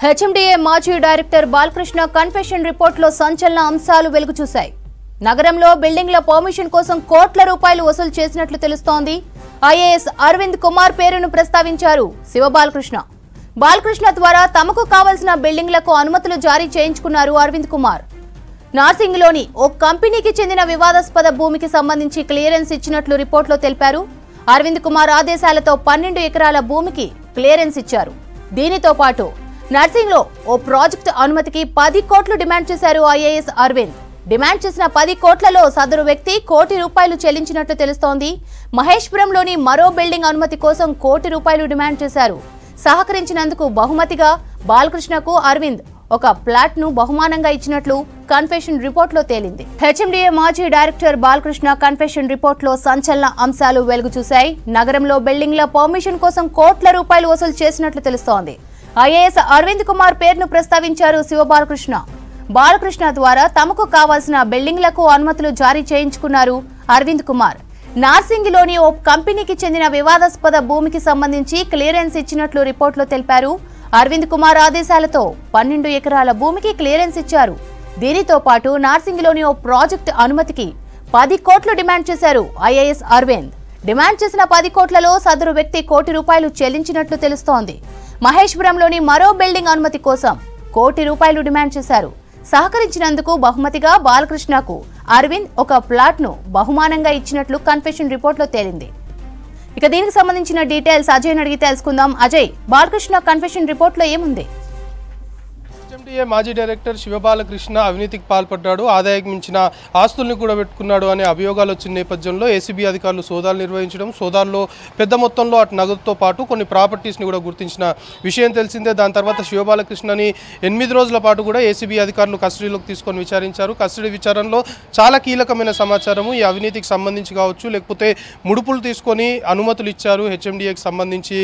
HMDA మాజీ director Balakrishna confession రిపోర్టులో సంచలన అంశాలు వెలుగు చూశాయి. నగరంలో బిల్డింగ్ల పర్మిషన్ కోసం కోట్ల రూపాయలు వసూలు చేసినట్లు తెలుస్తోంది. ఐఏఎస్ అరవింద్ కుమార్ పేరును ప్రస్తావించారు శివబాలకృష్ణ. బాలకృష్ణ ద్వారా తమకు కావాల్సిన బిల్డింగ్లకు అనుమతులు జారీ చేయించుకున్నారు అరవింద్ కుమార్. నార్సింగ్లోని ఓ కంపెనీకి చెందిన వివాదాస్పద భూమికి సంబంధించి క్లియరెన్స్ ఇచ్చినట్లు రిపోర్టులో తెలిపారు. అరవింద్ కుమార్ ఆదేశాలతో 12 ఎకరాల భూమికి క్లియరెన్స్ ఇచ్చారు. దీనితో పాటు నర్సింగ్లో ఓ ప్రాజెక్టు అనుమతికి 10 కోట్లు డిమాండ్ చేశారు ఐఏఎస్ అరవింద్. డిమాండ్ చేసిన 10 కోట్లలో సదరు వ్యక్తి ₹1 కోటి చెల్లించినట్లు తెలుస్తోంది. మహేశ్వరంలోని మరో బిల్డింగ్ అనుమతి కోసం ₹1 కోటి డిమాండ్ చేశారు. సహకరించినందుకు బహుమతిగా బాలకృష్ణకు అరవింద్ ఒక ప్లాట్ ను బహుమానంగా ఇచ్చినట్లు కన్ఫెషన్ రిపోర్టులో తేలింది. హెచ్ఎండిఏ మాజీ డైరెక్టర్ బాలకృష్ణ కన్ఫెషన్ రిపోర్టులో సంచలన అంశాలు వెలుగు చూశాయి. నగరంలో బిల్డింగ్ల పర్మిషన్ కోసం కోట్ల రూపాయలు వసూలు చేసినట్లు తెలుస్తోంది. ఐఏఎస్ అరవింద్ కుమార్ పేరును ప్రస్తావించారు శివబాలకృష్ణ. బాలకృష్ణ ద్వారా తమకు కావాల్సిన బిల్డింగ్లకు అనుమతులు జారీ చేయించుకున్నారు అరవింద్ కుమార్. నార్సింగ్లోని ఓ కంపెనీకి చెందిన వివాదాస్పద భూమికి సంబంధించి క్లియరెన్స్ ఇచ్చినట్లు రిపోర్టులో తెలిపారు. అరవింద్ కుమార్ ఆదేశాలతో 12 ఎకరాల భూమికి క్లియరెన్స్ ఇచ్చారు. దీనితో పాటు నార్సింగ్లోని ఓ ప్రాజెక్టు అనుమతికి 10 కోట్లు డిమాండ్ చేశారు ఐఏఎస్ అరవింద్. డిమాండ్ చేసిన 10 కోట్లలో సదరు వ్యక్తి ₹1 కోటి చెల్లించినట్లు తెలుస్తోంది. మహేశ్వరంలోని మరో బిల్డింగ్ అనుమతి కోసం ₹1 కోటి డిమాండ్ చేశారు. సహకరించినందుకు బహుమతిగా బాలకృష్ణకు అరవింద్ ఒక ప్లాట్ ను బహుమానంగా ఇచ్చినట్లు కన్ఫెషన్ రిపోర్టులో తేలింది. ఇక దీనికి సంబంధించిన డీటెయిల్స్ అజయ్ అడిగి తెలుసుకుందాం. అజయ్, బాలకృష్ణ కన్ఫెషన్ రిపోర్టులో ఏముంది? హెచ్ఎండిఏ మాజీ డైరెక్టర్ శివబాలకృష్ణ అవినీతికి పాల్పడ్డాడు, ఆదాయం మించిన ఆస్తుల్ని కూడా పెట్టుకున్నాడు అనే అభియోగాలు వచ్చిన నేపథ్యంలో ఏసీబీ అధికారులు సోదాలు నిర్వహించడం, సోదాల్లో పెద్ద మొత్తంలో అటు నగదుతో పాటు కొన్ని ప్రాపర్టీస్ని కూడా గుర్తించిన విషయం తెలిసిందే. దాని తర్వాత శివబాలకృష్ణని 8 రోజుల పాటు కూడా ఏసీబీ అధికారులు కస్టడీలోకి తీసుకొని విచారించారు. కస్టడీ విచారణలో చాలా కీలకమైన సమాచారము ఈ అవినీతికి సంబంధించి కావచ్చు, లేకపోతే ముడుపులు తీసుకొని అనుమతులు ఇచ్చారు హెచ్ఎండిఏకి సంబంధించి,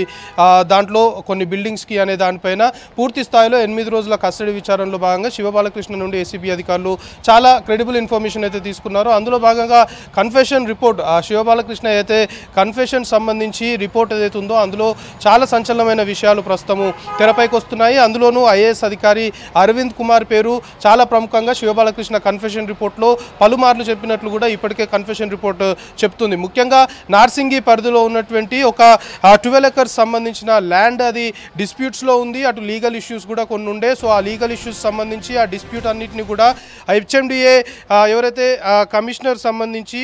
దాంట్లో కొన్ని బిల్డింగ్స్కి అనే దానిపైన పూర్తి స్థాయిలో 8 రోజుల కస్టడీ విచారణలో భాగంగా శివబాలకృష్ణ నుండి ఏసీబీ అధికారులు చాలా క్రెడిబుల్ ఇన్ఫర్మేషన్ అయితే తీసుకున్నారు. అందులో భాగంగా కన్ఫెషన్ రిపోర్ట్, శివబాలకృష్ణ అయితే కన్ఫెషన్ సంబంధించి రిపోర్ట్ ఏదైతే ఉందో అందులో చాలా సంచలనమైన విషయాలు ప్రస్తుతము తెరపైకి వస్తున్నాయి. అందులోనూ ఐఏఎస్ అధికారి అరవింద్ కుమార్ పేరు చాలా ప్రముఖంగా శివబాలకృష్ణ కన్ఫెషన్ రిపోర్ట్లో పలుమార్లు చెప్పినట్లు కూడా ఇప్పటికే కన్ఫెషన్ రిపోర్ట్ చెప్తుంది. ముఖ్యంగా నార్సింగి పరిధిలో ఉన్నటువంటి ఒక 12 ఎకర్స్ సంబంధించిన ల్యాండ్ అది డిస్ప్యూట్స్లో ఉంది. అటు లీగల్ ఇష్యూస్ కూడా కొన్ని ఉండే. సో ఆ లీగల్ ఇష్యూస్ సంబంధించి ఆ డిస్ప్యూట్ అన్నింటినీ కూడా హెచ్ఎండిఏ ఎవరైతే కమిషనర్ సంబంధించి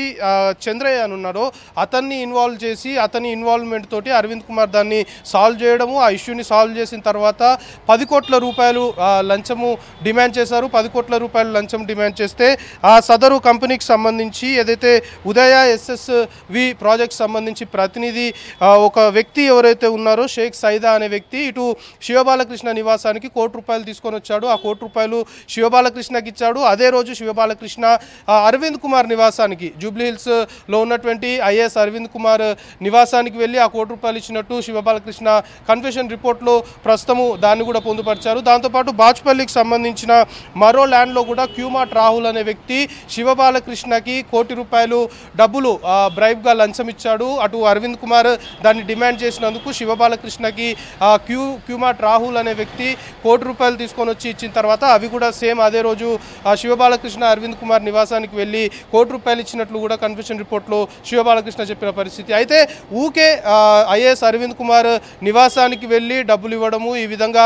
చంద్రయ్య అని ఉన్నారో అతన్ని ఇన్వాల్వ్ చేసి అతని ఇన్వాల్వ్మెంట్ తోటి అరవింద్ కుమార్ దాన్ని సాల్వ్ చేయడము, ఆ ఇష్యూని సాల్వ్ చేసిన తర్వాత 10 కోట్ల రూపాయలు లంచము డిమాండ్ చేశారు. 10 కోట్ల రూపాయలు లంచం డిమాండ్ చేస్తే ఆ సదరు కంపెనీకి సంబంధించి ఏదైతే ఉదయ ఎస్ఎస్వి ప్రాజెక్ట్ సంబంధించి ప్రతినిధి ఒక వ్యక్తి ఎవరైతే ఉన్నారో షేక్ సైదా అనే వ్యక్తి ఇటు శివబాలకృష్ణ నివాసానికి ₹1 కోటి తీసుకొని వచ్చాడు. ఆ ₹1 కోటి శివబాలకృష్ణకి ఇచ్చాడు. అదే రోజు శివబాలకృష్ణ అరవింద్ కుమార్ నివాసానికి, జూబ్లీ హిల్స్లో ఉన్నటువంటి ఐఏఎస్ అరవింద్ కుమార్ నివాసానికి వెళ్ళి ఆ ₹1 కోటి ఇచ్చినట్టు శివబాలకృష్ణ కన్ఫెషన్ రిపోర్ట్లో ప్రస్తుతము దాన్ని కూడా పొందుపరిచారు. దాంతోపాటు బాచుపల్లికి సంబంధించిన మరో ల్యాండ్లో కూడా క్యూమార్ట్ రాహుల్ అనే వ్యక్తి శివబాలకృష్ణకి ₹1 కోటి డబ్బులు బ్రైబ్గా లంచం ఇచ్చాడు. అటు అరవింద్ కుమార్ దాన్ని డిమాండ్ చేసినందుకు శివబాలకృష్ణకి క్యూమార్ట్ రాహుల్ అనే వ్యక్తి ₹1 కోటి తీసుకొని వచ్చి ఇచ్చిన తర్వాత అవి కూడా సేమ్ అదే రోజు శివబాలకృష్ణ అరవింద్ కుమార్ నివాసానికి వెళ్ళి ₹1 కోటి ఇచ్చినట్లు కూడా కన్ఫెషన్ రిపోర్ట్లో శివబాలకృష్ణ చెప్పిన పరిస్థితి. అయితే ఊకే ఐఏఎస్ అరవింద్ కుమార్ నివాసానికి వెళ్ళి డబ్బులు ఇవ్వడము, ఈ విధంగా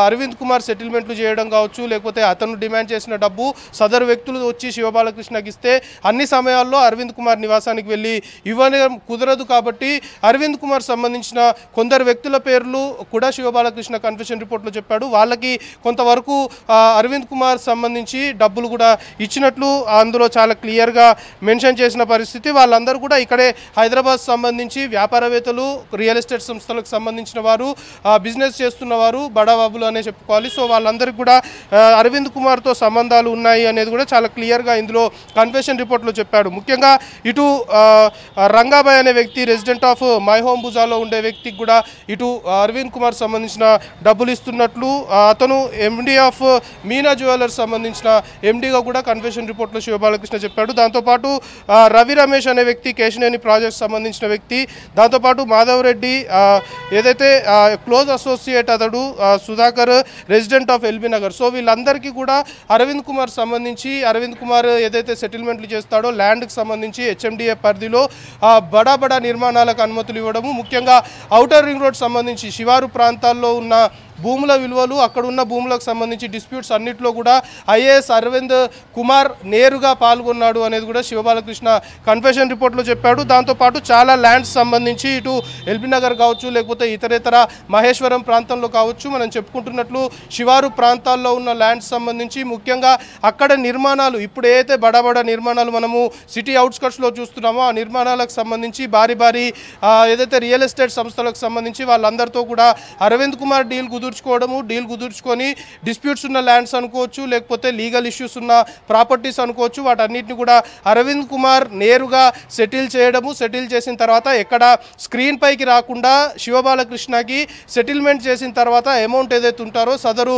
అరవింద్ కుమార్ సెటిల్మెంట్లు చేయడం కావచ్చు, లేకపోతే అతను డిమాండ్ చేసిన డబ్బు సదరు వ్యక్తులు వచ్చి శివబాలకృష్ణకి ఇస్తే అన్ని సమయాల్లో అరవింద్ కుమార్ నివాసానికి వెళ్ళి ఇవ్వడం కుదరదు. కాబట్టి అరవింద్ కుమార్ సంబంధించిన కొందరు వ్యక్తుల పేర్లు కూడా శివబాలకృష్ణ కన్ఫెషన్ రిపోర్ట్లో చెప్పాడు. వాళ్ళకి కొంతవరకు అరవింద్ కుమార్ సంబంధించి డబ్బులు కూడా ఇచ్చినట్లు అందులో చాలా క్లియర్గా మెన్షన్ చేసిన పరిస్థితి. వాళ్ళందరూ కూడా ఇక్కడే హైదరాబాద్ సంబంధించి వ్యాపారవేత్తలు, రియల్ ఎస్టేట్ సంస్థలకు సంబంధించిన వారు, బిజినెస్ చేస్తున్న వారు, బడాబాబులు అనే చెప్పుకోవాలి. సో వాళ్ళందరికీ కూడా అరవింద్ కుమార్తో సంబంధాలు ఉన్నాయి అనేది కూడా చాలా క్లియర్గా ఇందులో కన్ఫెషన్ రిపోర్ట్లో చెప్పాడు. ముఖ్యంగా ఇటు రంగాబాయ్ అనే వ్యక్తి రెసిడెంట్ ఆఫ్ మై హోమ్ భుజాలో ఉండే వ్యక్తికి కూడా ఇటు అరవింద్ కుమార్ సంబంధించిన డబ్బులు ఇస్తున్నట్లు, అతను ఎండీ ఆఫ్ మీనా జ్యువెలర్స్ సంబంధించిన ఎండీగా కూడా కన్ఫెషన్ రిపోర్ట్లో శివబాలకృష్ణ చెప్పాడు. దాంతోపాటు రవి రమేష్ అనే వ్యక్తి కేశినేని ప్రాజెక్ట్ సంబంధించిన వ్యక్తి, దాంతోపాటు మాధవ్ రెడ్డి ఏదైతే క్లోజ్ అసోసియేట్ అతడు Sudhakar resident of LB Nagar. So వీళ్ళందరికీ కూడా అరవింద్ కుమార్ సంబంధించి అరవింద్ కుమార్ ఏదైతే సెటిల్మెంట్లు చేస్తాడో ల్యాండ్కి సంబంధించి హెచ్ఎండిఏ పరిధిలో బడా బడా నిర్మాణాలకు అనుమతులు ఇవ్వడము, ముఖ్యంగా ఔటర్ రింగ్ రోడ్ సంబంధించి శివారు ప్రాంతాల్లో ఉన్న భూముల విలువలు, అక్కడ ఉన్న భూములకు సంబంధించి డిస్ప్యూట్స్ అన్నింటిలో కూడా ఐఏఎస్ అరవింద్ కుమార్ నేరుగా పాల్గొన్నాడు అనేది కూడా శివబాలకృష్ణ కన్ఫెషన్ రిపోర్ట్లో చెప్పాడు. దాంతోపాటు చాలా ల్యాండ్స్ సంబంధించి ఇటు ఎల్బీ నగర్ కావచ్చు, లేకపోతే ఇతరేతర మహేశ్వరం ప్రాంతంలో కావచ్చు, మనం చెప్పుకుంటున్నట్లు శివారు ప్రాంతాల్లో ఉన్న ల్యాండ్స్ సంబంధించి ముఖ్యంగా అక్కడ నిర్మాణాలు ఇప్పుడు ఏదైతే బడా నిర్మాణాలు మనము సిటీ అవుట్స్కట్స్లో చూస్తున్నామో ఆ నిర్మాణాలకు సంబంధించి భారీ ఏదైతే రియల్ ఎస్టేట్ సంస్థలకు సంబంధించి వాళ్ళందరితో కూడా అరవింద్ కుమార్ డీల్ కుదుర్చుకొని డిస్ప్యూట్స్ ఉన్న ల్యాండ్స్ అనుకోవచ్చు, లేకపోతే లీగల్ ఇష్యూస్ ఉన్న ప్రాపర్టీస్ అనుకోవచ్చు, వాటన్నిటిని కూడా అరవింద్ కుమార్ నేరుగా సెటిల్ చేసిన తర్వాత ఎక్కడ స్క్రీన్ పైకి రాకుండా శివబాలకృష్ణకి సెటిల్మెంట్ చేసిన తర్వాత అమౌంట్ ఏదైతే ఉంటారో సదరు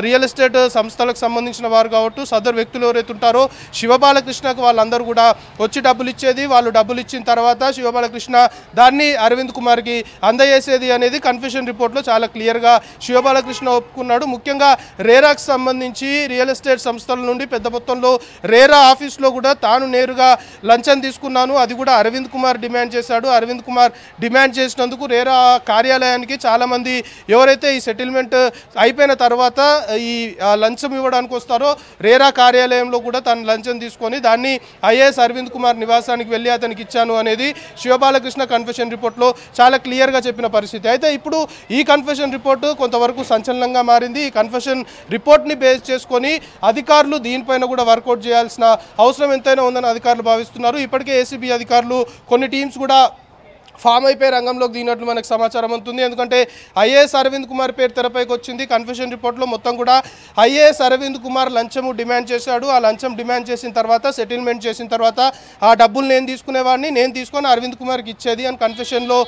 రియల్ ఎస్టేట్ సంస్థలకు సంబంధించిన వారు కావచ్చు, సదరు వ్యక్తులు ఎవరైతే ఉంటారో శివబాలకృష్ణకు వాళ్ళందరూ కూడా వచ్చి డబ్బులు ఇచ్చేది, వాళ్ళు డబ్బులు ఇచ్చిన తర్వాత శివబాలకృష్ణ దాన్ని అరవింద్ కుమార్కి అందజేసేది అనేది కన్ఫెషన్ రిపోర్ట్లో చాలా క్లియర్గా శివబాలకృష్ణ ఒప్పుకున్నాడు. ముఖ్యంగా రేరాకు సంబంధించి రియల్ ఎస్టేట్ సంస్థల నుండి పెద్ద మొత్తంలో రేరా ఆఫీస్లో కూడా తాను నేరుగా లంచం తీసుకున్నాను, అది కూడా అరవింద్ కుమార్ డిమాండ్ చేశాడు. అరవింద్ కుమార్ డిమాండ్ చేసినందుకు రేరా కార్యాలయానికి చాలామంది ఎవరైతే ఈ సెటిల్మెంట్ అయిపోయిన తర్వాత ఈ లంచం ఇవ్వడానికి వస్తారో రేరా కార్యాలయంలో కూడా తను లంచం తీసుకొని దాన్ని ఐఏఎస్ అరవింద్ కుమార్ నివాసానికి వెళ్ళి అతనికి ఇచ్చాను అనేది శివబాలకృష్ణ కన్ఫెషన్ రిపోర్ట్లో చాలా క్లియర్గా చెప్పిన పరిస్థితి. అయితే ఇప్పుడు ఈ కన్ఫెషన్ రిపోర్టు కొంతవరకు సంచలనంగా మారింది. ఈ కన్ఫెషన్ రిపోర్ట్ని బేస్ చేసుకొని అధికారులు దీనిపైన కూడా వర్కౌట్ చేయాల్సిన అవసరం ఎంతైనా ఉందని అధికారులు భావిస్తున్నారు. ఇప్పటికే ఏసీబీ అధికారులు కొన్ని టీమ్స్ కూడా ఫామ్ అయిపోయి రంగంలోకి దిగినట్లు మనకు సమాచారం ఉంటుంది. ఎందుకంటే ఐఏఎస్ అరవింద్ కుమార్ పేరు తెరపైకి వచ్చింది. కన్ఫెషన్ రిపోర్ట్లో మొత్తం కూడా ఐఏఎస్ అరవింద్ కుమార్ లంచము డిమాండ్ చేశాడు. ఆ లంచం డిమాండ్ చేసిన తర్వాత సెటిల్మెంట్ చేసిన తర్వాత ఆ డబ్బులు నేను తీసుకునేవాడిని, నేను తీసుకొని అరవింద్ కుమార్కి ఇచ్చేది అని కన్ఫెషన్లో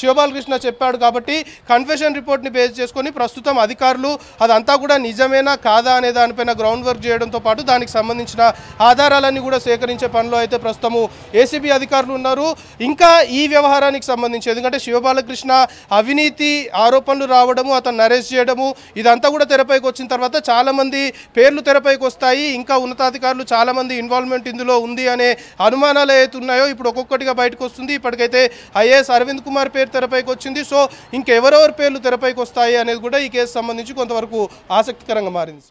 శివబాలకృష్ణ చెప్పాడు. కాబట్టి కన్ఫెషన్ రిపోర్ట్ని బేస్ చేసుకొని ప్రస్తుతం అధికారులు అదంతా కూడా నిజమేనా కాదా అనే దానిపైన గ్రౌండ్ వర్క్ చేయడంతో పాటు దానికి సంబంధించిన ఆధారాలన్నీ కూడా సేకరించే పనిలో అయితే ప్రస్తుతము ఏసీబీ అధికారులు ఉన్నారు. ఇంకా ఈ వ్యవహారానికి సంబంధించి ఎందుకంటే శివబాలకృష్ణ అవినీతి ఆరోపణలు రావడము, అతను అరెస్ట్ చేయడము ఇదంతా కూడా తెరపైకి వచ్చిన తర్వాత చాలామంది పేర్లు తెరపైకి వస్తాయి. ఇంకా ఉన్నతాధికారులు చాలామంది ఇన్వాల్వ్మెంట్ ఇందులో ఉంది అనే అనుమానాలు ఏవైతే ఉన్నాయో ఇప్పుడు ఒక్కొక్కటిగా బయటకు వస్తుంది. ఇప్పటికైతే ఐఏఎస్ అరవింద్ కుమార్ పేరు తెరపైకి వచ్చింది. సో ఇంకెవరెవరి పేర్లు తెరపైకి వస్తాయి అనేది కూడా ఈ కేసు సంబంధించి కొంతవరకు ఆసక్తికరంగా మారింది.